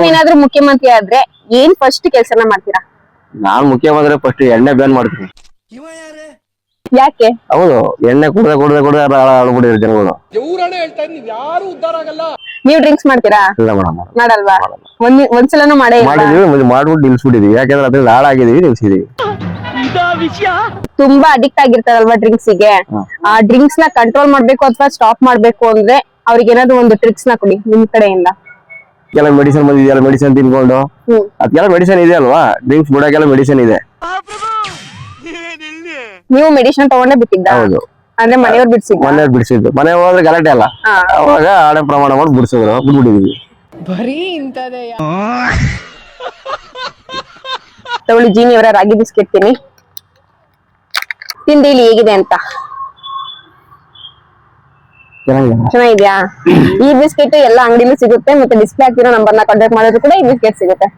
ನೀವೇನಾದ್ರೂ ಮುಖ್ಯಮಂತ್ರಿ ಆದ್ರೆ ಏನ್ ಫಸ್ಟ್ ಕೆಲ್ಸನ ಮಾಡ್ತೀರಾ? ನಾನ್ ಮುಖ್ಯಮಂತ್ರಿ ಫಸ್ಟ್ ಎಣ್ಣೆ ಬ್ಯಾನ್ ಮಾಡ್ತೀನಿ. ಯಾಕೆ? ಹೌದು, ಎಣ್ಣೆ ಕುಡ್ದೆ ಆಳ್ಬಿಟ್ಟಿದ್ರು ಜನಗಳು. ನೀವ್ ಡ್ರಿಂಕ್ಸ್ ಮಾಡ್ತೀರಾ? ಇಲ್ಲ ಮೇಡಮ್, ಮಾಡಲ್ವಾ? ಒಂದ್ಸಲನೂ ಮಾಡೇ ಇಲ್ಲ? ಮಾಡಿದೀವಿ, ಮಾಡ್ಬಿಟ್ಟು ನಿಲ್ಸ್ಬಿಟ್ಟಿದೀವಿ. ಯಾಕಂದ್ರೆ ಅದ್ರಲ್ಲಿ ಹಾಳಾಗಿದೀವಿ, ನಿಲ್ಸಿದೀವಿ. ತುಂಬಾ ಅಡಿಕ್ಟ್ ಆಗಿರ್ತಾರಲ್ವಾ ಡ್ರಿಂಕ್ಸ್ ಗೆ, ಆ ಡ್ರಿಂಕ್ಸ್ ನ ಕಂಟ್ರೋಲ್ ಮಾಡ್ಬೇಕು ಅಥವಾ ಸ್ಟಾಪ್ ಮಾಡ್ಬೇಕು ಅಂದ್ರೆ ಅವ್ರಿಗೆ ಏನಾದ್ರು ಒಂದು ಟ್ರಿಕ್ಸ್ ನ ಕೊಡಿ ನಿಮ್ ಕಡೆಯಿಂದ. ಕೆಲವು ಮೆಡಿಸಿನ್ ಬಂದಿದೆಯಲ್ಲ, ಮೆಡಿಸಿನ್ ತಿನ್ಕೊಂಡು ಅದಕ್ಕೆಲ್ಲ ಮೆಡಿಸಿನ್ ಇದೆ ಅಲ್ವಾ, ಡ್ರಿಂಕ್ಸ್ ಬಿಡೋಕೆಲ್ಲ ಮೆಡಿಸಿನ್ ಇದೆ. ನೀವು ಮೆಡಿಸಿನ್ ತಗೊಂಡೇ ಬಿಟ್ಟಿದ್ದ? ಹೌದು. ಅಂದ್ರೆ ಮನೆಯವ್ರು ಬಿಡ್ಸಿದ್ದ? ಮನೆಯವ್ರು ಬಿಡಿಸಿದ್ದು. ಮನೆ ಹೋದ್ರೆ ಗಲಾಟೆ ಅಲ್ಲ, ಅವಾಗ ಹಳೆ ಪ್ರಮಾಣ ಮಾಡಿ ಬಿಡಿಸಿದ್ರು, ಬಿಟ್ಬಿಟ್ಟಿದೀವಿ. ಬರೀ ಇಂತದೇ. ತಗೊಳ್ಳಿ ಜೀನಿ ಅವರ ರಾಗಿ ಬಿಸ್ಕೆಟ್ ತಿನ್ನಿ, ತಿಂದು ಇಲ್ಲಿ ಹೇಗಿದೆ ಅಂತ. ಚೆನ್ನಾಗಿದ್ಯಾ? ಈ ಬಿಸ್ಕೆಟ್ ಎಲ್ಲ ಅಂಗಡಿಲೂ ಸಿಗುತ್ತೆ, ಮತ್ತೆ ಡಿಸ್ಪ್ಲೇ ಆಗ್ತಿರೋ ನಂಬರ್ನ ಕಾಂಟ್ಯಾಕ್ಟ್ ಮಾಡಿದ್ರು ಕೂಡ ಈ ಬಿಸ್ಕೆಟ್ ಸಿಗುತ್ತೆ.